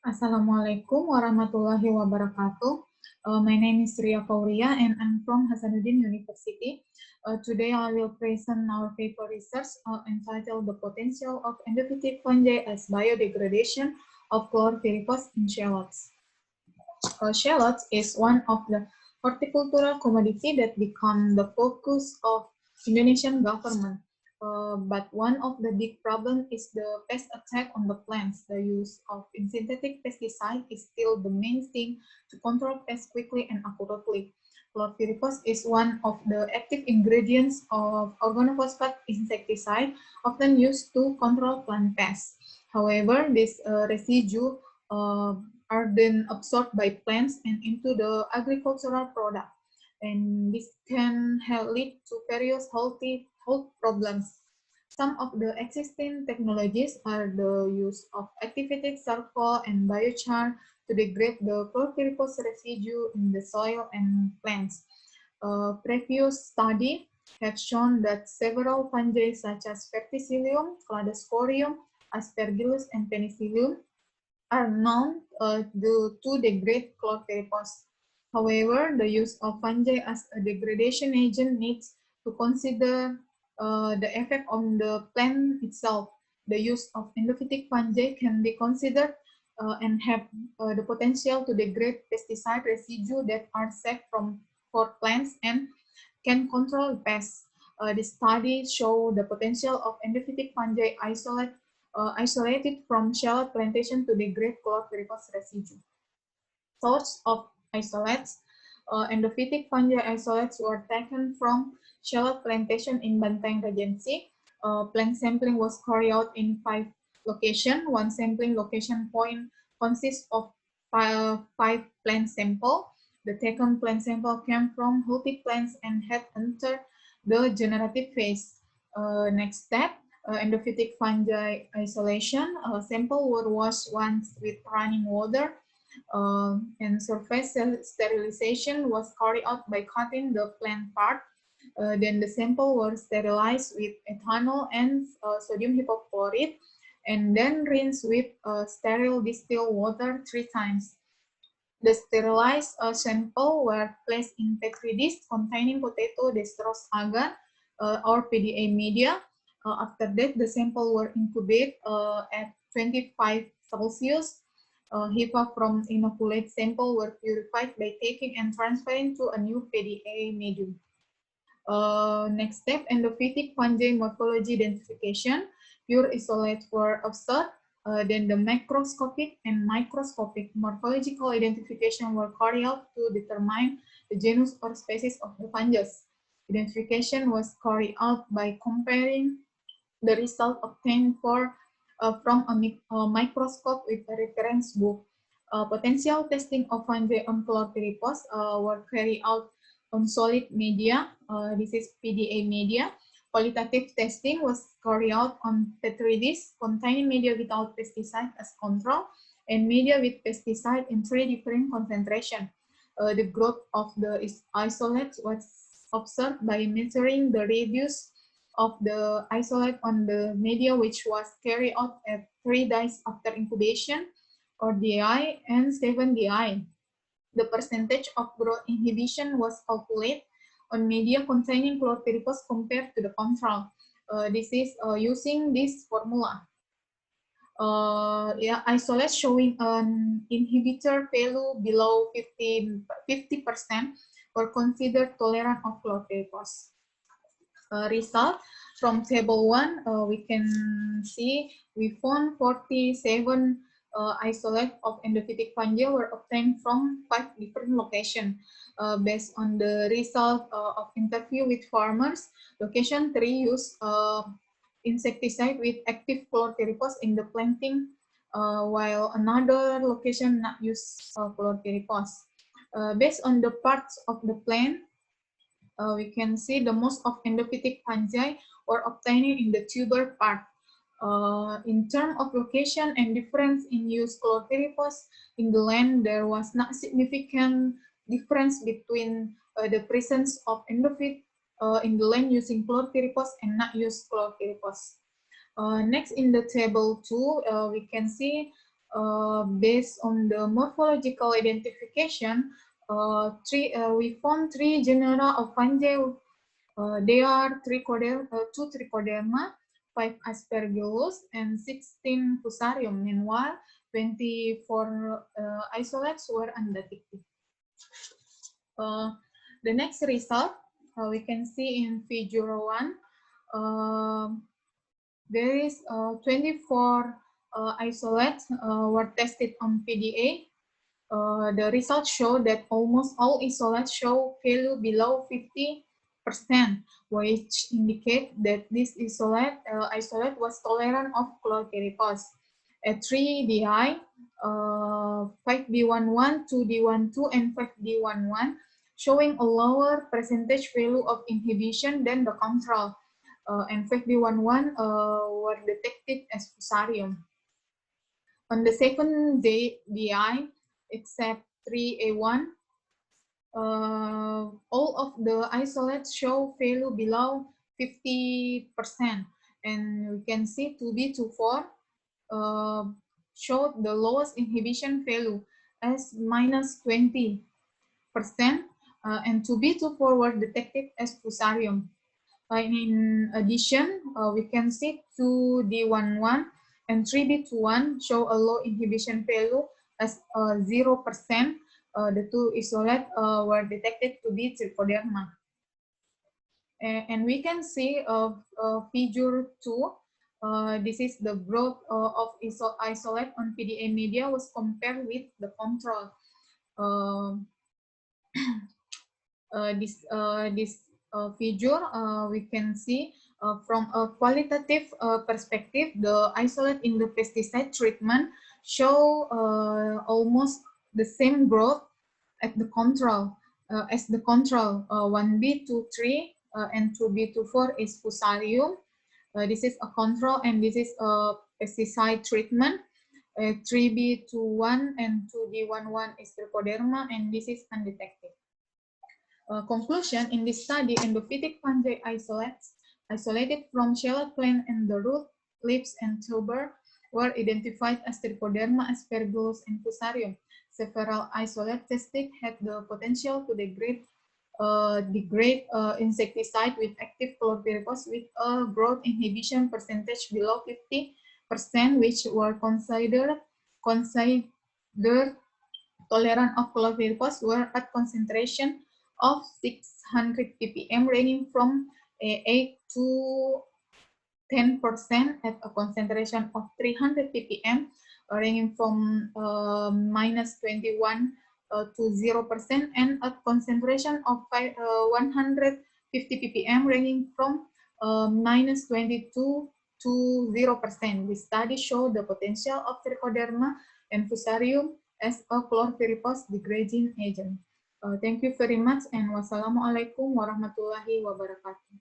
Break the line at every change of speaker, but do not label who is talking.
Assalamualaikum warahmatullahi wabarakatuh. My name is Ria Fauriah and I'm from Hasanuddin University. Today I will present our paper research entitled The Potential of Endophytic Fungi as Biodegradation of Chlorpyrifos in Shallots. Shallots is one of the horticultural commodity that become the focus of Indonesian government. But one of the big problems is the pest attack on the plants. The use of synthetic pesticide is still the main thing to control pests quickly and accurately. Chlorpyrifos is one of the active ingredients of organophosphate insecticide, often used to control plant pests. However, this residue are then absorbed by plants and into the agricultural product. And this can lead to various health problems. Some of the existing technologies are the use of activated charcoal and biochar to degrade the chlorpyrifos residue in the soil and plants. Previous study have shown that several fungi such as Verticillium, Cladosporium, Aspergillus, and Penicillium are known to degrade chlorpyrifos. However, the use of fungi as a degradation agent needs to consider the effect on the plant itself. The use of endophytic fungi can be considered and have the potential to degrade pesticide residue that are safe for plants and can control pests. The study show the potential of endophytic fungi isolated from shallot plantation to degrade chlorpyrifos residue. Source of isolates. Endophytic fungi isolates were taken from shallot plantation in Bantaeng Regency. Plant sampling was carried out in 5 locations. One sampling location point consists of five plant samples. The taken plant sample came from healthy plants and had entered the generative phase. Next step, endophytic fungi isolation. Sample were washed once with running water, and surface sterilization was carried out by cutting the plant part. Then the sample were sterilized with ethanol and sodium hypochlorite, and then rinsed with sterile distilled water 3 times. The sterilized sample were placed in Petri dish containing potato dextrose agar or PDA media. After that, the sample were incubated at 25 Celsius. HEPA from inoculate sample were purified by taking and transferring to a new PDA medium. Next step, endophytic fungi morphology identification. Pure isolates were observed. Then the macroscopic and microscopic morphological identification were carried out to determine the genus or species of the fungus. Identification was carried out by comparing the result obtained from a microscope with a reference book. Potential testing of fungi on chlorpyrifos were carried out on solid media. This is PDA media. Qualitative testing was carried out on Petri dish containing media without pesticide as control and media with pesticide in 3 different concentrations. The growth of the isolates was observed by measuring the radius of the isolate on the media, which was carried out at 3 days after incubation, or DI, and 7 DI. The percentage of growth inhibition was calculated on media containing chlorpyrifos compared to the control. This is using this formula. Isolates showing an inhibitor value below 50% were considered tolerant of chlorpyrifos. Result from table 1, we can see we found 47 isolate of endophytic fungi were obtained from 5 different locations. Based on the result of interview with farmers, location 3 used insecticide with active chlorpyrifos in the planting, while another location not use chlorpyrifos. Based on the parts of the plant, we can see the most of endophytic fungi were obtained in the tuber part. In terms of location and difference in use chlorpyrifos in the land, there was not significant difference between the presence of endophyte in the land using chlorpyrifos and not use chlorpyrifos. Next, in the table 2, we can see Based on the morphological identification, we found 3 genera of fungi. They are two trichoderma, 5 aspergillus, and 16 fusarium. Meanwhile, 24 isolates were undetected. The next result we can see in figure 1. There is 24 isolates were tested on PDA. The results show that almost all isolates show value below 50%, which indicate that this isolate was tolerant of chlorpyrifos. At 3DI, 5D11, 2D12, and 5D11, showing a lower percentage value of inhibition than the control, and 5D11 were detected as fusarium. On the second DI, except 3A1, all of the isolates show value below 50%, and we can see 2B24 showed the lowest inhibition value as -20%, and 2B24 were detected as fusarium. In addition, we can see 2D11 and 3B21 show a low inhibition value as 0%. The two isolates were detected to be trichoderma. And we can see figure 2. This is the growth of isolate on PDA media was compared with the control. This figure, we can see from a qualitative perspective, the isolate in the pesticide treatment show almost the same growth at the control as the control. 1B23 and 2B24 is fusarium. This is a control, and this is a pesticide treatment. 3B21 and 2D11 is trichoderma, and this is undetected. Conclusion, in this study, endophytic fungi isolates isolated from shallot plant and the root, leaves, and tuber were identified as trichoderma, aspergillus, and fusarium. Several isolates tested had the potential to degrade insecticide with active chlorpyrifos with a growth inhibition percentage below 50%, which were considered tolerant of chlorpyrifos were at concentration of 600 ppm, ranging from 8 to 10% at a concentration of 300 ppm, ranging from -21 to 0%, and at concentration of 150 ppm, ranging from -22 to 0%. This study showed the potential of trichoderma and fusarium as a chlorpyrifos degrading agent. Thank you very much, and wassalamualaikum warahmatullahi wabarakatuh.